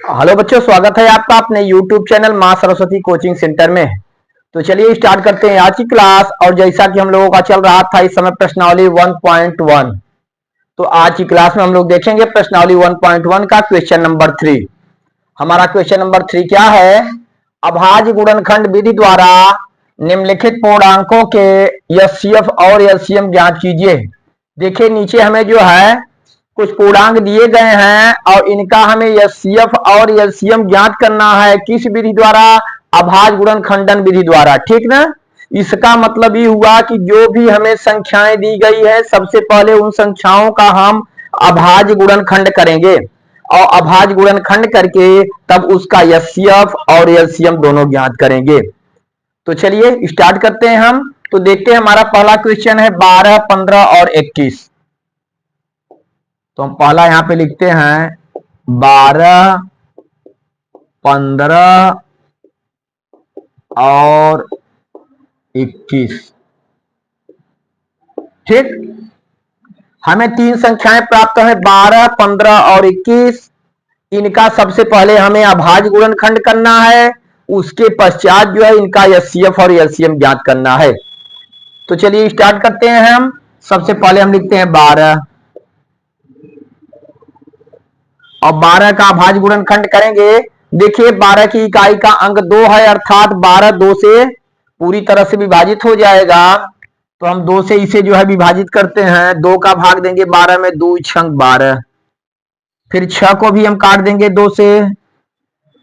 Hello बच्चों, स्वागत है आपका अपने YouTube चैनल मां सरस्वती कोचिंग सेंटर में। तो चलिए स्टार्ट करते हैं आज की क्लास। और जैसा कि हम लोगों का चल रहा था इस समय प्रश्नावली 1.1, तो आज की क्लास में हम लोग देखेंगे प्रश्नावली 1.1 का क्वेश्चन नंबर 3। हमारा क्वेश्चन नंबर 3 क्या है? अभाज्य गुणनखंड विधि द्वारा निम्नलिखित पूर्णांकों के एचसीएफ और एलसीएम ज्ञात कीजिए। देखिए नीचे हमें जो है कुछ पूर्णांक दिए गए हैं और इनका हमें एचसीएफ और एलसीएम ज्ञात करना है। किस विधि द्वारा? अभाज्य गुणनखंडन विधि द्वारा। ठीक ना? इसका मतलब ये हुआ कि जो भी हमें संख्याएं दी गई है सबसे पहले उन संख्याओं का हम अभाज्य गुणनखंड करेंगे और अभाज्य गुणनखंड करके तब उसका एचसीएफ और एलसीएम दोनों ज्ञात करेंगे। तो चलिए स्टार्ट करते हैं हम। तो देखते हैं हमारा पहला क्वेश्चन है 12, 15 और 21। तो हम पहला यहां पे लिखते हैं 12, 15 और 21। ठीक, हमें तीन संख्याएं प्राप्त है 12, 15 और 21। इनका सबसे पहले हमें अभाज्य गुणनखंड करना है, उसके पश्चात जो है इनका एचसीएफ और एलसीएम ज्ञात करना है। तो चलिए स्टार्ट करते हैं हम। सबसे पहले हम लिखते हैं 12 और 12 का अभाज्य गुणनखंड करेंगे। देखिए 12 की इकाई का अंक 2 है, अर्थात 12 2 से पूरी तरह से विभाजित हो जाएगा। तो हम 2 से इसे जो है विभाजित करते हैं। 2 का भाग देंगे 12 में, 2 छंग 12। फिर 6 को भी हम काट देंगे 2 से,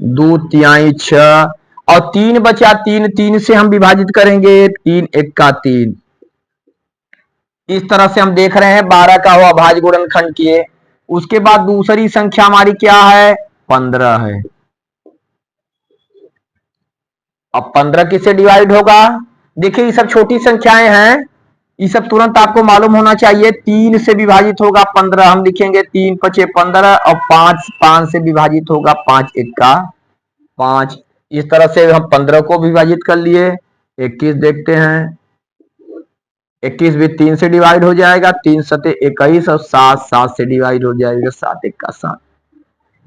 2 तिहाई 6 और 3 बचा 3, 3 से हम विभाजित करेंगे, 3 1 का 3। इस तरह से हम देख रहे हैं 12 का वो अभाज्य गुणनखंड किए। उसके बाद दूसरी संख्या हमारी क्या है? 15 है। अब 15 किससे डिवाइड होगा? देखिए ये सब छोटी संख्याएं हैं, ये सब तुरंत आपको मालूम होना चाहिए। 3 से विभाजित होगा 15, हम लिखेंगे 3 5 15 और 5 से विभाजित होगा 5 1 का 5। इस तरह से हम 15 को विभाजित कर लिए। 21 देखते हैं, 21 भी 3 से डिवाइड हो जाएगा, 3 सते 21 और 7 से डिवाइड हो जाएगा, 7 1 का 7।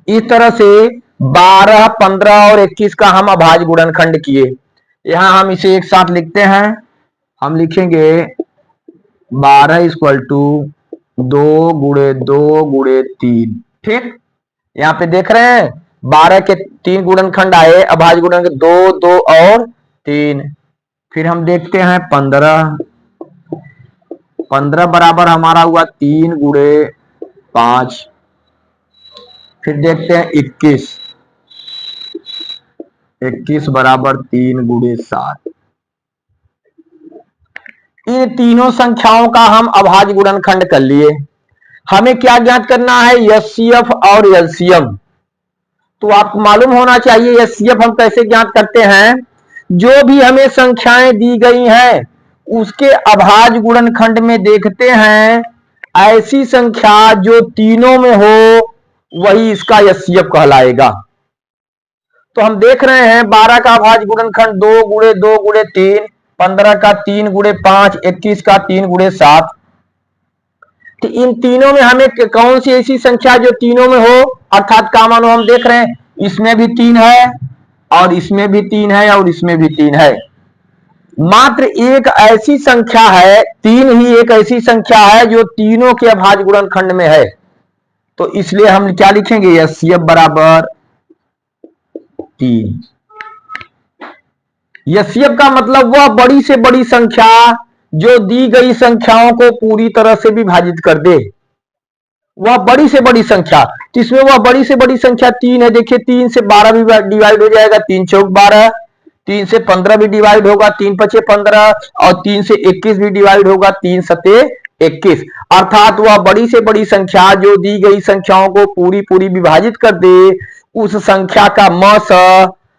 इस तरह से 12, 15 और 21 का हम अभाज्य गुणनखंड किए। यहां हम इसे एक साथ लिखते हैं। हम लिखेंगे 12 इक्वल टू 2 गुणे 2 गुणे 3। ठीक, यहाँ पे देख रहे हैं 12 के 3 गुणनखंड आए, अभाज्य गुणनखंड 2 2 और 3। फिर हम देखते हैं 15 बराबर हमारा हुआ 3 गुणे 5। फिर देखते हैं 21 बराबर 3 गुणे 7। इन तीनों संख्याओं का हम अभाज्य गुणनखंड कर लिए। हमें क्या ज्ञात करना है? एचसीएफ और एलसीएम। तो आपको मालूम होना चाहिए एचसीएफ हम कैसे ज्ञात करते हैं। जो भी हमें संख्याएं दी गई हैं उसके अभाज्य गुणनखंड में देखते हैं ऐसी संख्या जो तीनों में हो वही इसका एचसीएफ कहलाएगा। तो हम देख रहे हैं 12 का अभाज्य गुणनखंड 2 गुणे 2 गुणे 3, 15 का 3 गुणे 5, 21 का 3 गुणे 7। तो इन तीनों में हमें कौन सी ऐसी संख्या जो तीनों में हो, अर्थात का मानो हम देख रहे हैं इसमें भी 3 है और इसमें भी 3 है और इसमें भी 3 है। मात्र एक ऐसी संख्या है, 3 ही एक ऐसी संख्या है जो तीनों के अभाज्य गुणनखंड में है। तो इसलिए हम क्या लिखेंगे? एचसीएफ बराबर 3। एचसीएफ का मतलब वह बड़ी से बड़ी संख्या जो दी गई संख्याओं को पूरी तरह से विभाजित कर दे, वह बड़ी से बड़ी संख्या। तो इसमें वह बड़ी से बड़ी संख्या 3 है। देखिए 3 से 12 भी डिवाइड हो जाएगा, 3 चौक 12। 3 से 15 भी डिवाइड होगा, 3 पचे 15 और 3 से 21 भी डिवाइड होगा, 3 सते 21। अर्थात वह बड़ी से बड़ी संख्या जो दी गई संख्याओं को पूरी पूरी विभाजित कर दे उस संख्या का मस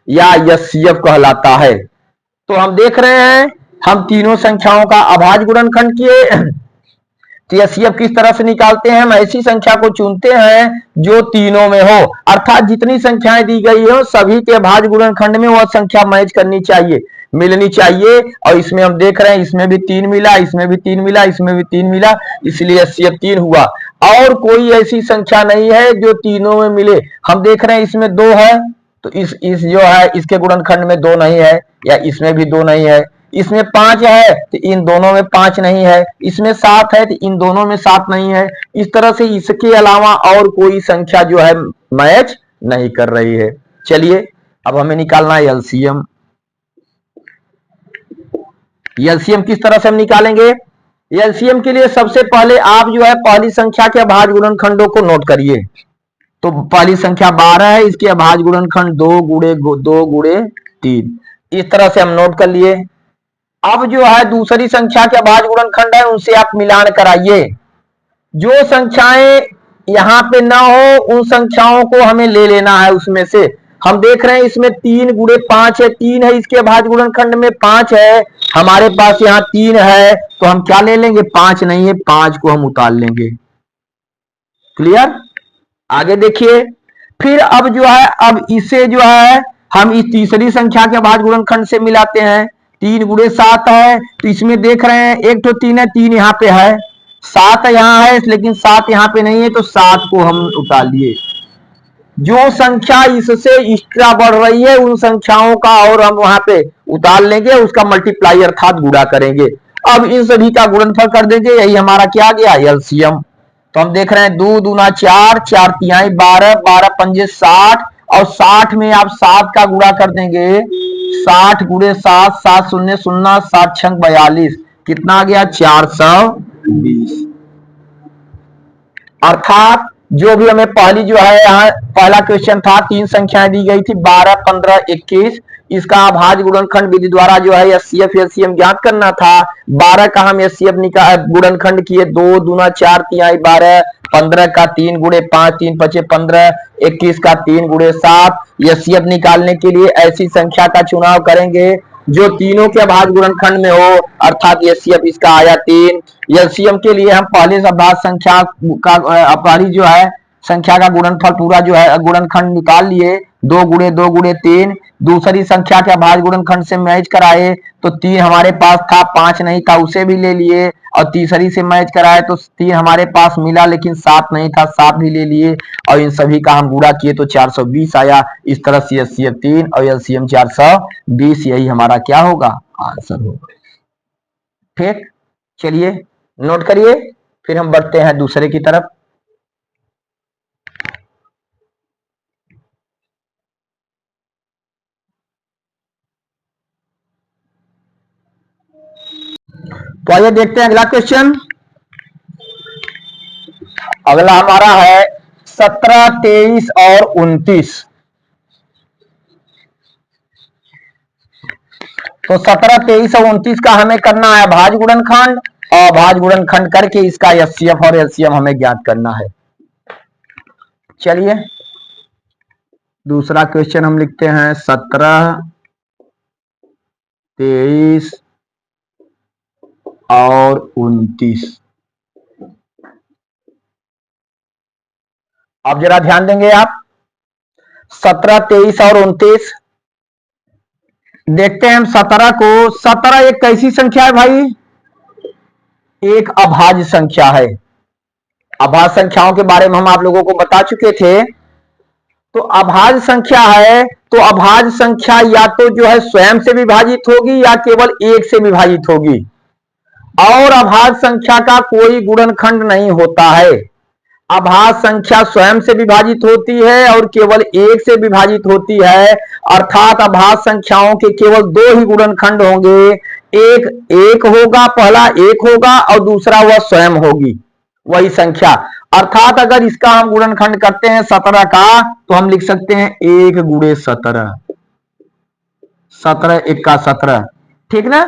या एचसीएफ कहलाता है। तो हम देख रहे हैं हम तीनों संख्याओं का अभाज्य गुणनखंड किए। तो एचसीएफ किस तरह से निकालते हैं? हम ऐसी संख्या को चुनते हैं जो तीनों में हो, अर्थात जितनी संख्याएं दी गई हो सभी के अभाज्य गुणनखंड में वह संख्या मैच करनी चाहिए, मिलनी चाहिए। और इसमें हम देख रहे हैं इसमें भी 3 मिला, इसमें भी 3 मिला, इसमें भी 3 मिला, इसलिए एचसीएफ 3 हुआ। और कोई ऐसी संख्या नहीं है जो तीनों में मिले। हम देख रहे हैं इसमें 2 है तो इस जो है इसके गुणनखंड में 2 नहीं है, या इसमें भी 2 नहीं है। इसमें 5 है तो इन दोनों में 5 नहीं है। इसमें 7 है तो इन दोनों में 7 नहीं है। इस तरह से इसके अलावा और कोई संख्या जो है मैच नहीं कर रही है। चलिए अब हमें निकालना है एलसीएम। एलसीएम किस तरह से हम निकालेंगे? एलसीएम के लिए सबसे पहले आप जो है पहली संख्या के अभाज्य गुणनखंडों को नोट करिए। तो पहली संख्या 12 है, इसके अभाज्य गुणनखंड 2 गुणे 2 गुणे 3, इस तरह से हम नोट कर लिए। अब जो है दूसरी संख्या के अभाज्य गुणनखंड है उनसे आप मिलान कराइए। जो संख्याएं यहां पे ना हो उन संख्याओं को हमें ले लेना है उसमें से। हम देख रहे हैं इसमें 3 गुणे 5 है, 3 है, इसके अभाज्य गुणनखंड में 5 है, हमारे पास यहाँ 3 है तो हम क्या ले लेंगे? 5 नहीं है, 5 को हम उतार लेंगे। क्लियर? आगे देखिए, फिर अब जो है अब इसे जो है हम इस तीसरी संख्या के अभाज्य गुणनखंड से मिलाते हैं। 3 गुणे 7 है तो इसमें देख रहे हैं एक तो 3 है, 3 यहाँ पे है, 7 यहाँ है लेकिन 7 यहाँ पे नहीं है तो 7 को हम उतार लिए। जो संख्या इससे एक्स्ट्रा बढ़ रही है उन संख्याओं का और हम वहां पे उतार लेंगे, उसका मल्टीप्लाई अर्थात गुणा करेंगे। अब इन सभी का गुणनफल कर देंगे, यही हमारा क्या गया? एलसीएम। तो हम देख रहे हैं 2 दूना 4, 4 तिहाई 12, 12 पंजे 60 और 60 में आप 7 का गुणा कर देंगे। 60 गुणे 7, 7 शून्य 0, 7 छंग 42, कितना आ गया? 420। अर्थात जो भी हमें पहली जो है यहाँ पहला क्वेश्चन था, 3 संख्याएं दी गई थी 12, 15, 21, इसका अभाज्य गुणनखंड विधि द्वारा जो है एचसीएफ एलसीएम ज्ञात करना था। 12 का हम एचसीएफ गुणनखंड किए, 2 दूना 4 तिहाई 12, 15 का 3 गुणे 5, 3 पचे 15, 21 का 3 गुणे 7। एचसीएफ निकालने के लिए ऐसी संख्या का चुनाव करेंगे जो तीनों के अभाज्य गुणनखंड में हो, अर्थात एचसीएफ इसका आया 3। एलसीएम के लिए हम पहले से अभाज्य संख्या का पहली जो है संख्या का गुणनफल पूरा जो है गुणनखंड निकाल लिए, 2 गुणे 2 गुणे 3। दूसरी संख्या के अभाज्य गुणनखंड से मैच कराए तो 3 हमारे पास था, 5 नहीं था, उसे भी ले लिए। और तीसरी से मैच कराए तो 3 हमारे पास मिला लेकिन 7 नहीं था, 7 भी ले लिए और इन सभी का हम गुणा किए तो 420 आया। इस तरह से एचसीएफ 3 और एलसीएम 420, यही हमारा क्या होगा? आंसर होगा। ठीक, चलिए नोट करिए, फिर हम बढ़ते हैं दूसरे की तरफ। तो आइए देखते हैं अगला क्वेश्चन। अगला हमारा है 17, 23 और 29। तो 17, 23 और 29 का हमें करना है अभाज्य गुणनखंड, और अभाज्य गुणनखंड करके इसका एचसीएफ और एलसीएम हमें ज्ञात करना है। चलिए दूसरा क्वेश्चन हम लिखते हैं 17, 23 और 29। अब जरा ध्यान देंगे आप, 17, 23 और 29 देखते हैं हम। 17 को, 17 एक कैसी संख्या है भाई? एक अभाज्य संख्या है। अभाज्य संख्याओं के बारे में हम आप लोगों को बता चुके थे। तो अभाज्य संख्या है तो अभाज्य संख्या या तो जो है स्वयं से विभाजित होगी या केवल 1 से विभाजित होगी, और अभाज्य संख्या का कोई गुणनखंड नहीं होता है। अभाज्य संख्या स्वयं से विभाजित होती है और केवल 1 से विभाजित होती है, अर्थात अभाज्य संख्याओं के केवल 2 ही गुणनखंड होंगे। एक होगा, पहला 1 होगा और दूसरा वह स्वयं होगी, वही संख्या। अर्थात अगर इसका हम गुणनखंड करते हैं 17 का तो हम लिख सकते हैं 1 गुणे 17, 17 1 का 17, ठीक ना?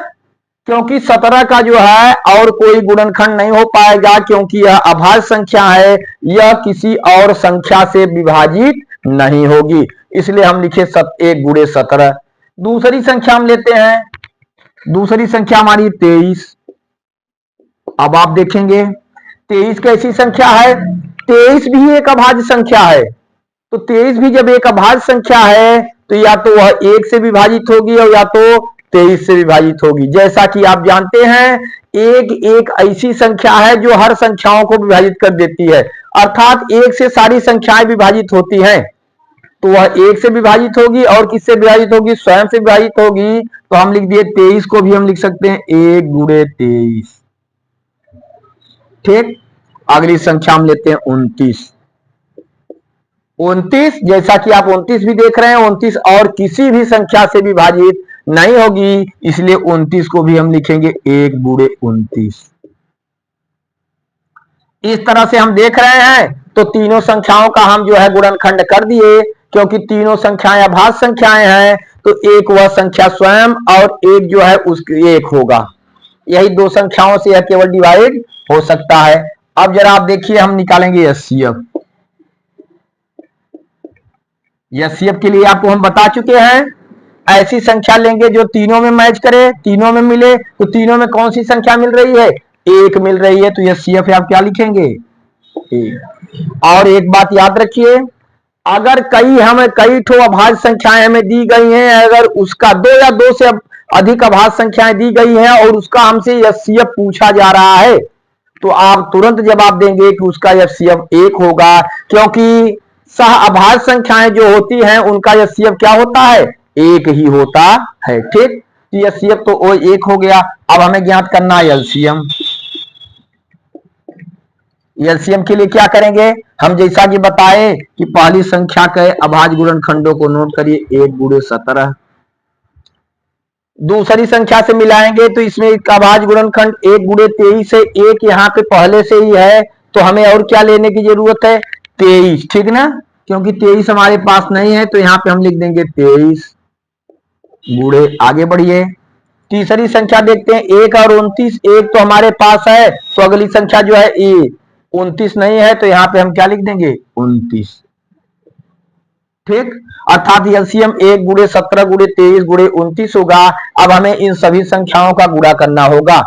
क्योंकि 17 का जो है और कोई गुणनखंड नहीं हो पाएगा, क्योंकि यह अभाज्य संख्या है, यह किसी और संख्या से विभाजित नहीं होगी, इसलिए हम लिखे 1 गुणे 17। दूसरी संख्या हम लेते हैं, दूसरी संख्या हमारी 23। अब आप देखेंगे 23 कैसी संख्या है? 23 भी एक अभाज्य संख्या है। तो 23 भी जब एक अभाज्य संख्या है तो या तो वह 1 से विभाजित होगी और या तो 23 से विभाजित होगी। जैसा कि आप जानते हैं एक एक ऐसी संख्या है जो हर संख्याओं को विभाजित कर देती है, अर्थात एक से सारी संख्याएं विभाजित होती हैं, तो वह एक से विभाजित होगी और किससे विभाजित होगी, स्वयं से विभाजित होगी। तो हम लिख दिए 23 को भी हम लिख सकते हैं 1 गुणे 23। ठीक, अगली संख्या हम लेते हैं 29। 29 जैसा कि आप 29 भी देख रहे हैं, 29 और किसी भी संख्या से विभाजित नहीं होगी, इसलिए 29 को भी हम लिखेंगे 1 गुणे 29। इस तरह से हम देख रहे हैं तो तीनों संख्याओं का हम जो है गुणनखंड कर दिए, क्योंकि तीनों संख्याएं अभाज्य संख्याएं हैं, तो एक वह संख्या स्वयं और एक जो है उसकी एक होगा। यही दो संख्याओं से यह केवल डिवाइड हो सकता है। अब जरा आप देखिए, हम निकालेंगे एचसीएफ। एचसीएफ के लिए आपको हम बता चुके हैं, ऐसी संख्या लेंगे जो तीनों में मैच करे, तीनों में मिले। तो तीनों में कौन सी संख्या मिल रही है, एक मिल रही है, तो एचसीएफ आप क्या लिखेंगे, एक। और एक बात याद रखिए, अगर कई ठो अभाज्य संख्याएं हमें दी गई हैं, अगर उसका दो या दो से अधिक अभाज्य संख्याएं दी गई हैं और उसका हमसे एचसीएफ पूछा जा रहा है, तो आप तुरंत जवाब देंगे कि उसका एचसीएफ एक होगा, क्योंकि सह अभाज्य संख्याएं जो होती हैं उनका एचसीएफ क्या होता है, एक ही होता है। ठीक, एचसीएफ तो वो एक हो गया। अब हमें ज्ञात करना है एलसीएम। एलसीएम के लिए क्या करेंगे, हम जैसा कि बताए कि पहली संख्या के अभाज्य गुणनखंडों को नोट करिए, 1 गुणे 17। दूसरी संख्या से मिलाएंगे तो इसमें इसका अभाज्य गुणनखंड 1 गुणे 23 है, एक यहाँ पे पहले से ही है, तो हमें और क्या लेने की जरूरत है, 23। ठीक ना, क्योंकि 23 हमारे पास नहीं है, तो यहाँ पे हम लिख देंगे 23 गुणे, आगे बढ़िए। तीसरी संख्या देखते हैं, 1 और 29, एक तो हमारे पास है, तो अगली संख्या जो है 29 नहीं है, तो यहाँ पे हम क्या लिख देंगे, 29। ठीक, अर्थात एलसीएम 1 गुणे 17 गुणे 23 गुणे 29 होगा। अब हमें इन सभी संख्याओं का गुणा करना होगा।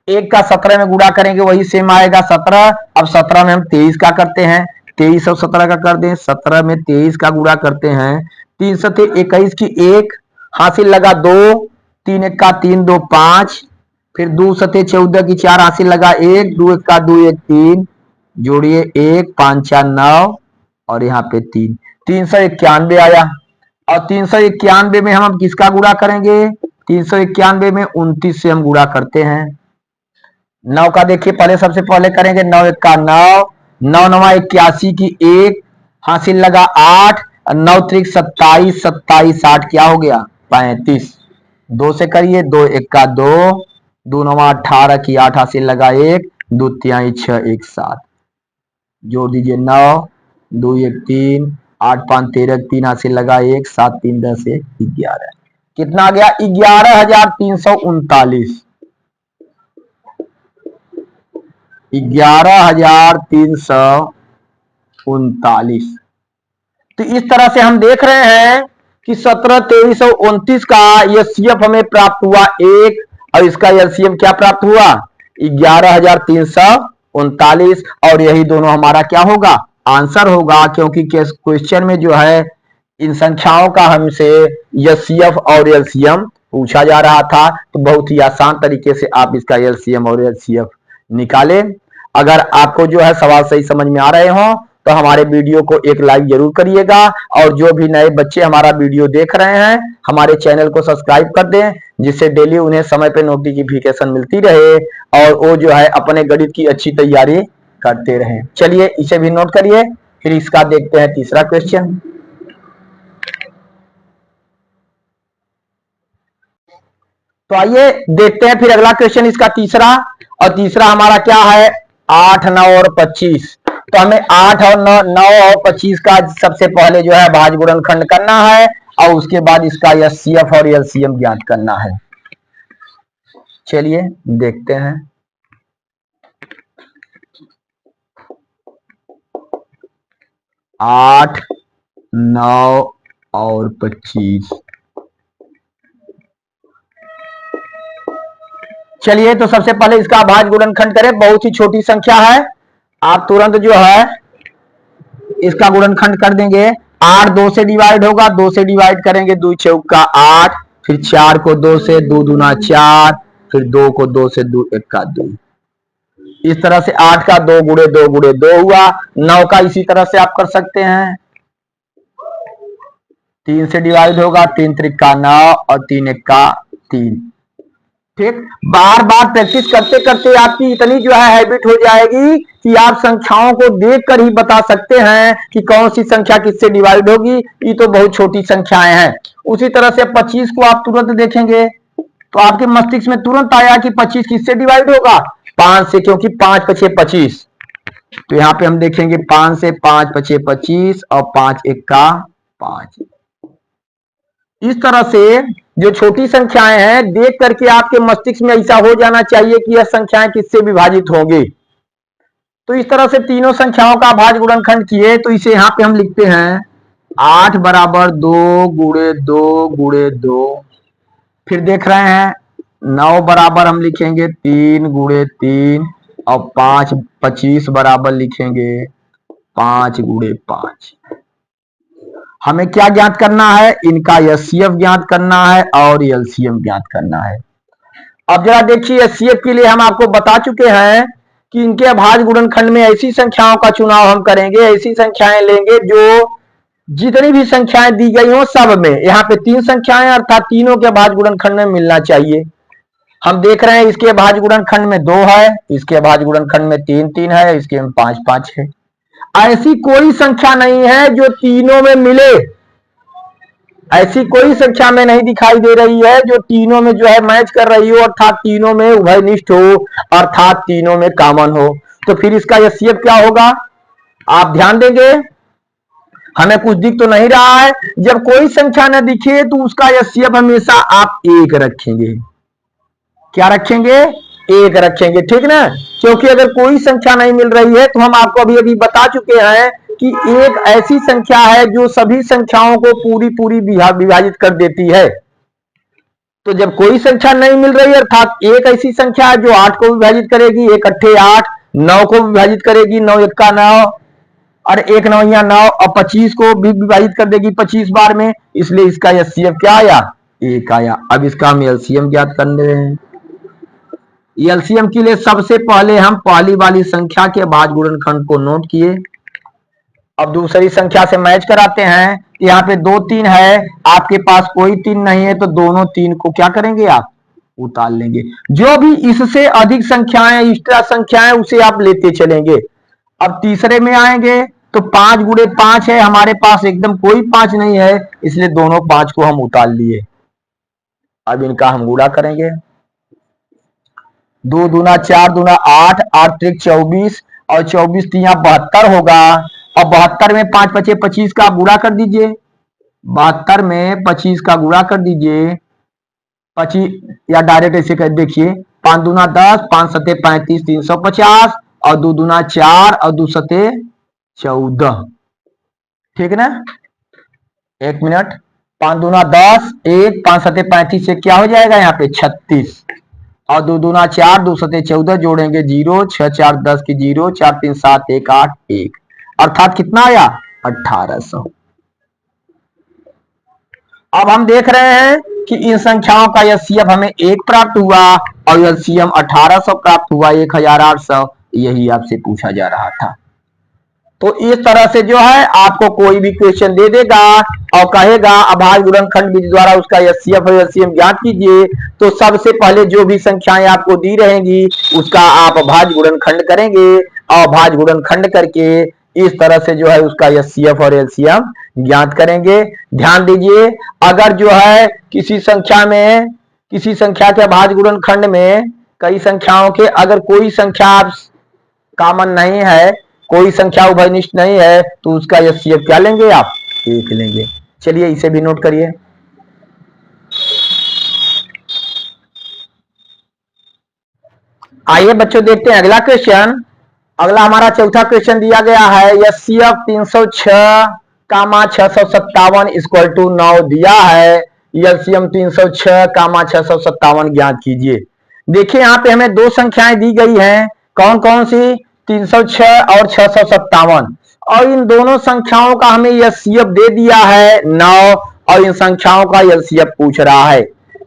एक का 17 में गुणा करेंगे वही सेम आएगा 17। अब 17 में हम 23 का करते हैं, 23 और 17 का कर दें, 17 में 23 का गुणा करते हैं, 3 सते 21 की 1 हासिल लगा 2, 3 1 का 3 2 5, फिर 2 सते 14 की 4 हासिल लगा 1, 2 1 का 2 1 3, जोड़िए 1 5 4 9 और यहाँ पे 3, 391 आया। और 391 में हम किसका गुणा करेंगे, 391 में 29 से हम गुणा करते हैं। 9 का देखिए, पहले सबसे पहले करेंगे 9 1 का 9, 9 9 81 की 1 हासिल लगा 8, 9 3 27, 27 8 क्या हो गया 35। 2 से करिए, 2 1 का 2, 2 9 18 की 8 हासिल लगा 1, 2 3 6 1 7, जोड़ दीजिए 9 2 1 3, 8 5 13, 3 हासिल लगा 1, 7 3 10 1 11, कितना आ गया 11,339। 11,339। तो इस तरह से हम देख रहे हैं कि 17 23 और 29 का एचसीएफ हमें प्राप्त हुआ 1, और इसका एलसीएम क्या प्राप्त हुआ 11,339, और यही दोनों हमारा क्या होगा, आंसर होगा, क्योंकि क्वेश्चन में जो है इन संख्याओं का हमसे एचसीएफ और एलसीएम पूछा जा रहा था। तो बहुत ही आसान तरीके से आप इसका एलसीएम और एलसीएफ निकालें। अगर आपको जो है सवाल सही समझ में आ रहे हो तो हमारे वीडियो को एक लाइक जरूर करिएगा, और जो भी नए बच्चे हमारा वीडियो देख रहे हैं हमारे चैनल को सब्सक्राइब कर दें, जिससे डेली उन्हें समय पे नोटिफिकेशन मिलती रहे और वो जो है अपने गणित की अच्छी तैयारी करते रहें। चलिए इसे भी नोट करिए, फिर इसका देखते हैं तीसरा क्वेश्चन। तो आइए देखते हैं फिर अगला क्वेश्चन इसका तीसरा, और तीसरा हमारा क्या है 8 9 और 25। तो हमें 8 और 9 और 25 का सबसे पहले जो है भाज्य गुणनखंड करना है, और उसके बाद इसका एचसीएफ और एलसीएम ज्ञात करना है। चलिए देखते हैं। 8 9 और 25, चलिए तो सबसे पहले इसका भाज्य गुणनखंड करें। बहुत ही छोटी संख्या है, आप तुरंत जो है इसका गुणनखंड कर देंगे। 8 2 से डिवाइड होगा, 2 से डिवाइड करेंगे 2 चौक का 8, फिर 4 को 2 से, 2 दूना 4, फिर 2 को 2 से, 2 1 का 2। इस तरह से 8 का 2 गुणे 2 गुणे 2 हुआ। 9 का इसी तरह से आप कर सकते हैं, 3 से डिवाइड होगा, 3 त्रिक का 9 और 3 1 का 3। ठीक, बार बार प्रैक्टिस करते करते आपकी इतनी जो है हैबिट हो जाएगी कि आप संख्याओं को देखकर ही बता सकते हैं कि कौन सी संख्या किससे डिवाइड होगी। ये तो बहुत छोटी संख्याएं हैं। उसी तरह से 25 को आप तुरंत देखेंगे तो आपके मस्तिष्क में तुरंत आया कि 25 किससे डिवाइड होगा, 5 से, क्योंकि 5 5 25। तो यहाँ पे हम देखेंगे 5 से, 5 5 25 और 5 1 का 5। इस तरह से जो छोटी संख्याएं हैं देख करके आपके मस्तिष्क में ऐसा हो जाना चाहिए कि यह संख्याएं किससे विभाजित होंगी। तो इस तरह से तीनों संख्याओं का भाज्य गुणनखंड किए तो इसे यहां पे हम लिखते हैं 8 बराबर 2 गुणे 2 गुणे 2। फिर देख रहे हैं 9 बराबर हम लिखेंगे 3 गुणे 3 और 5 25 बराबर लिखेंगे 5 गुणे 5। हमें क्या ज्ञात करना है, इनका एचसीएफ ज्ञात करना है और एलसीएम ज्ञात करना है। अब जरा देखिए एचसीएफ के लिए हम आपको बता चुके हैं कि इनके अभाज्य गुणनखंड में ऐसी संख्याओं का चुनाव हम करेंगे, ऐसी संख्याएं लेंगे जो जितनी भी संख्याएं दी गई हो सब में, यहाँ पे 3 संख्याएं अर्थात तीनों के अभाज्य गुणनखंड में मिलना चाहिए। हम देख रहे हैं इसके अभाज्य गुणनखंड में 2 है, इसके अभाज्य गुणनखंड में 3 3 है, इसके में 5 5 है। ऐसी कोई संख्या नहीं है जो तीनों में मिले, ऐसी कोई संख्या में नहीं दिखाई दे रही है जो तीनों में जो है मैच कर रही हो, अर्थात तीनों में उभयनिष्ठ हो, अर्थात तीनों में कॉमन हो। तो फिर इसका एचसीएफ क्या होगा, आप ध्यान देंगे, हमें कुछ दिख तो नहीं रहा है। जब कोई संख्या न दिखे तो उसका एचसीएफ हमेशा आप 1 रखेंगे। क्या रखेंगे, 1 रखेंगे, ठीक ना। क्योंकि अगर कोई संख्या नहीं मिल रही है तो हम आपको अभी अभी बता चुके हैं कि एक ऐसी संख्या है जो सभी संख्याओं को पूरी पूरी विभाजित कर देती है। तो जब कोई संख्या नहीं मिल रही है अर्थात एक ऐसी संख्या है जो 8 को विभाजित करेगी, 1 अट्ठे 8, 9 को विभाजित करेगी, 9 1 का 9 और 1 9 या 9 और 25 को भी विभाजित कर देगी 25 बार में, इसलिए इसका एचसीएफ क्या आया, 1 आया। अब इसका हम एलसीएम ज्ञात कर रहे हैं। एलसीएम के लिए सबसे पहले हम पहली वाली संख्या के भाज्य गुणनखंड को नोट किए। अब दूसरी संख्या से मैच कराते हैं। यहाँ पे 2 3 है, आपके पास कोई 3 नहीं है तो दोनों 3 को क्या करेंगे, आप उतार लेंगे। जो भी इससे अधिक संख्याएं एक्स्ट्रा संख्याएं उसे आप लेते चलेंगे। अब तीसरे में आएंगे तो 5 गुणे 5 है, हमारे पास एकदम कोई 5 नहीं है, इसलिए दोनों 5 को हम उतार लिए। अब इनका हम गुणा करेंगे, 2 दूना 4 दूना 8, 8 त्रिक 24 और 24 तिया 72 होगा। और 72 में 5 5 25 का गुणा कर दीजिए, 72 में 25 का गुणा कर दीजिए, 25 या डायरेक्ट ऐसे कर देखिए, 5 दूना 10, 5 सते 35, 350 और 2 दूना 4 और 2 सते 14, ठीक ना। 1 मिनट, 5 दूना 10, 1 5 सते 35 से क्या हो जाएगा यहाँ पे 36 और 2 दूना 4, 2 सते 14 जोड़ेंगे 0, 6 4 10 की 0, 4 3 7 1 8 1, अर्थात कितना आया 1800। अब हम देख रहे हैं कि इन संख्याओं का एचसीएफ हमें 1 प्राप्त हुआ और एलसीएम 1800 प्राप्त हुआ, 1800, यही आपसे पूछा जा रहा था। तो इस तरह से जो है आपको कोई भी क्वेश्चन दे देगा और कहेगा अभाज्य गुणनखंड विधि द्वारा उसका एचसीएफ और एलसीएम ज्ञात कीजिए, तो सबसे पहले जो भी संख्याएं आपको दी रहेंगी उसका आप अभाज्य गुणनखंड करेंगे और अभाज्य गुणनखंड करके इस तरह से जो है उसका एचसीएफ और एलसीएम ज्ञात करेंगे। ध्यान दीजिए, अगर जो है किसी संख्या के अभाज्य गुणनखंड में कई संख्याओं के अगर कोई संख्या कॉमन नहीं है, कोई संख्या उभयनिष्ठ नहीं है, तो उसका एचसीएफ क्या लेंगे, आप 1 लेंगे। चलिए इसे भी नोट करिए। आइए बच्चों देखते हैं अगला क्वेश्चन। अगला हमारा चौथा क्वेश्चन दिया गया है, एचसीएफ 306 कामा 657 इक्वल टू 9 दिया है, एलसीएम 306 कामा 657 ज्ञात कीजिए। देखिए यहाँ पे हमें 2 संख्याएं दी गई हैं, कौन कौन सी, 306 और 657, और इन दोनों संख्याओं का हमें एचसीएफ दे दिया है 9 और इन संख्याओं का एलसीएम पूछ रहा है।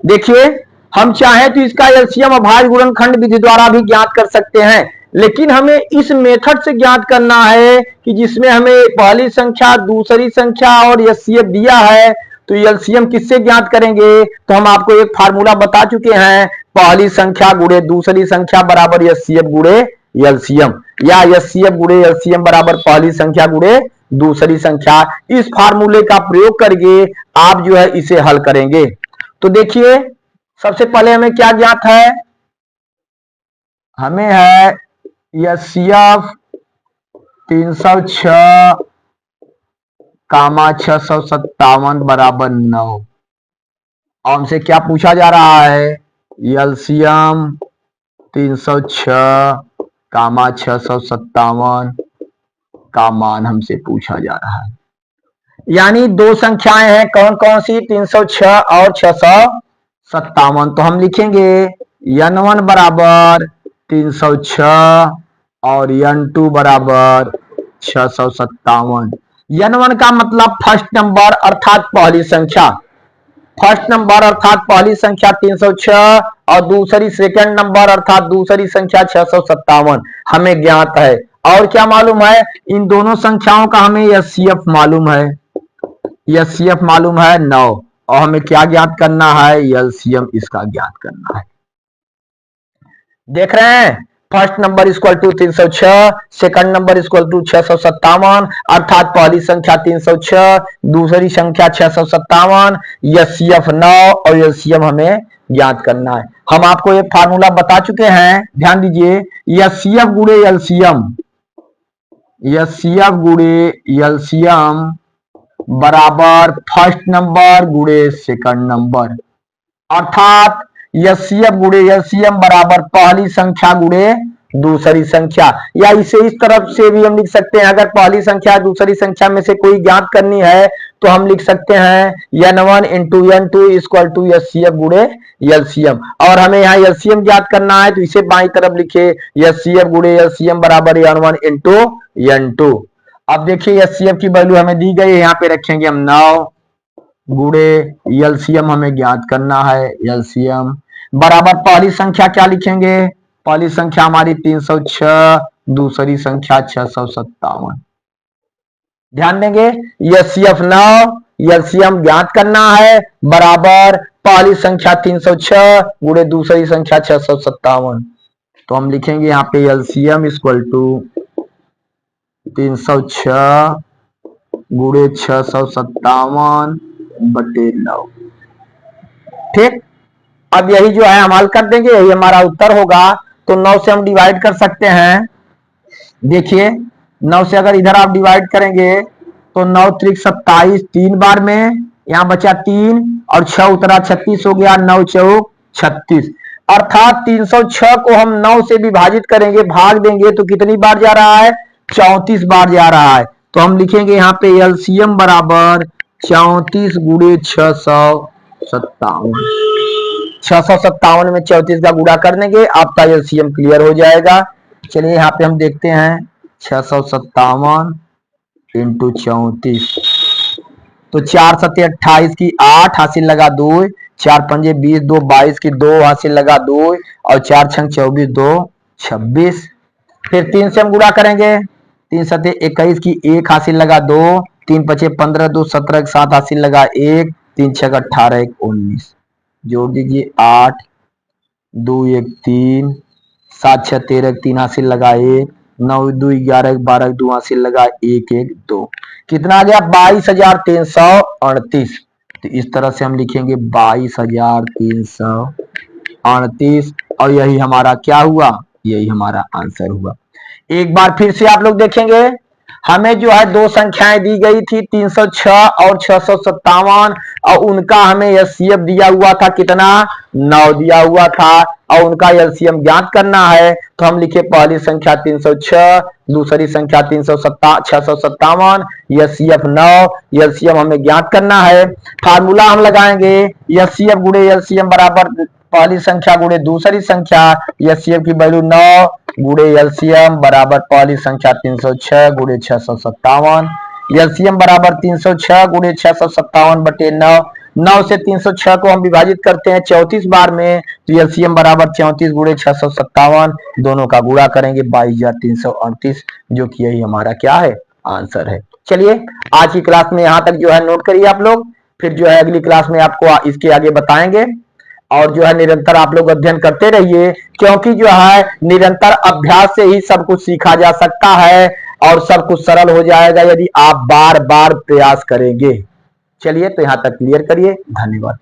देखिए, हम चाहें तो इसका एलसीएम अभाज्य गुणनखंड विधि द्वारा भी ज्ञात कर सकते हैं, लेकिन हमें इस मेथड से ज्ञात करना है कि जिसमें हमें पहली संख्या, दूसरी संख्या और एलसीएम दिया है। तो एलसीएम किससे ज्ञात करेंगे? तो हम आपको एक फार्मूला बता चुके हैं, पहली संख्या गुणे दूसरी संख्या बराबर एलसीएम गुणे एलसीएम, या एलसीएम गुणे एलसीएम बराबर पहली संख्या गुणे दूसरी संख्या। इस फार्मूले का प्रयोग करके आप जो है इसे हल करेंगे। तो देखिए, सबसे पहले हमें क्या ज्ञात है? हमें है एचसीएफ 306 कामा 657 बराबर 9। और हमसे क्या पूछा जा रहा है? एलसीएम 306 कामा 657 का मान हमसे पूछा जा रहा है। यानी दो संख्याएं हैं, कौन कौन सी? 306 और 657। तो हम लिखेंगे n1 बराबर 306 और n2 बराबर 657। n1 का मतलब फर्स्ट नंबर अर्थात पहली संख्या, फर्स्ट नंबर अर्थात पहली संख्या 306 और दूसरी सेकंड नंबर अर्थात दूसरी संख्या 657 हमें ज्ञात है। और क्या मालूम है? इन दोनों संख्याओं का हमें एचसीएफ मालूम है, एचसीएफ मालूम है 9। और हमें क्या ज्ञात करना है? एलसीएम इसका ज्ञात करना है। देख रहे हैं, first number equal to 306, second number equal to 657, अर्थात पहली संख्या 306, दूसरी संख्या 657, एचसीएफ 9 और एलसीएम हमें ज्ञात करना है। हम आपको एक फार्मूला बता चुके हैं, ध्यान दीजिए, एचसीएफ गुणे एलसीएम, एचसीएफ गुणे एलसीएम बराबर फर्स्ट नंबर गुणे सेकंड नंबर, अर्थात एचसीएफ गुणे एलसीएम बराबर पहली संख्या गुणे दूसरी संख्या। या इसे इस तरफ से भी हम लिख सकते हैं, अगर पहली संख्या दूसरी संख्या में से कोई ज्ञात करनी है तो हम लिख सकते हैं n1 into n2 equal to HCF गुणे एलसीएम। और हमें यहाँ एलसीएम ज्ञात करना है तो इसे बाईं तरफ लिखे एचसीएफ गुणे एलसीएम बराबर n1 इंटू n2। अब देखिए एचसीएफ की वैल्यू हमें दी गई है, यहाँ पे रखेंगे हम 9 गुणे एलसीएम हमें ज्ञात करना है, एलसीएम बराबर पहली संख्या क्या लिखेंगे? पहली संख्या हमारी 306, दूसरी संख्या 657। ध्यान देंगे, एचसीएफ 9, एलसीएम ज्ञात करना है बराबर पहली संख्या 306 गुणे दूसरी संख्या 657। तो हम लिखेंगे यहाँ पे एलसीएम इक्वल टू 306 गुणे 657 बटे 9। ठीक, अब यही जो है हम हल कर देंगे, यही हमारा उत्तर होगा। तो 9 से हम डिवाइड कर सकते हैं। देखिए 9 से अगर इधर आप डिवाइड करेंगे तो 9 त्रिक 27, 3 बार में, यहां बचा 3 और 6 उतरा 36 हो गया, 9 चौक 36। अर्थात 306 को हम 9 से विभाजित करेंगे, भाग देंगे तो कितनी बार जा रहा है? 34 बार जा रहा है। तो हम लिखेंगे यहाँ पे एलसीएम बराबर 34 गुणे 657। 657 में 34 का गुणा कर देंगे, आपका एलसीएम क्लियर हो जाएगा। चलिए यहाँ पे हम देखते हैं 657 इंटू 34। तो 4 सत्ते 28 की 8 हासिल लगा 2, 4 पंजे 20, 2 22 की 2 हासिल लगा 2 और 4 छंग 24, 2 26। फिर 3 से हम गुणा करेंगे, 3 सत्ते 21 की 1 हासिल लगा 2, 3 पचे 15, 2 17 के 7 हासिल लगा 1, 3 छग 18, 1 19। जोड़ दीजिए 8, 2 1 3, 7 6 13, 3 हासिल लगा 1, 9 2 11, 12 2 हासिल लगा 1 1 2। कितना आ गया? 22,338। तो इस तरह से हम लिखेंगे 22,338 और यही हमारा क्या हुआ? यही हमारा आंसर हुआ। एक बार फिर से आप लोग देखेंगे, हमें जो है दो संख्याएं दी गई थी 306 और 657 और उनका हमें एलसीएम दिया हुआ था कितना? 9 दिया हुआ था और उनका एलसीएम ज्ञात करना है। तो हम लिखे पहली संख्या 306, दूसरी संख्या 657, एलसीएम 9, एलसीएम हमें ज्ञात करना है। फार्मूला हम लगाएंगे एलसीएम गुणे एलसीएम बराबर पहली संख्या गुणे दूसरी संख्या, एलसीएम की वैल्यू 9 गुणे एलसीएम बराबर पहली संख्या 306 गुणे 657। एलसीएम बराबर 306 गुणे 657 बटे 9। 9 से 306 को हम विभाजित करते हैं 34 बार में, तो एलसीएम बराबर 34 गुणे 657, दोनों का गुणा करेंगे 22,338, जो कि यही हमारा क्या है, आंसर है। चलिए आज की क्लास में यहां तक जो है नोट करिए आप लोग, फिर जो है अगली क्लास में आपको इसके आगे बताएंगे। और जो है निरंतर आप लोग अध्ययन करते रहिए, क्योंकि जो है निरंतर अभ्यास से ही सब कुछ सीखा जा सकता है और सब कुछ सरल हो जाएगा यदि आप बार बार प्रयास करेंगे। चलिए तो यहां तक क्लियर करिए, धन्यवाद।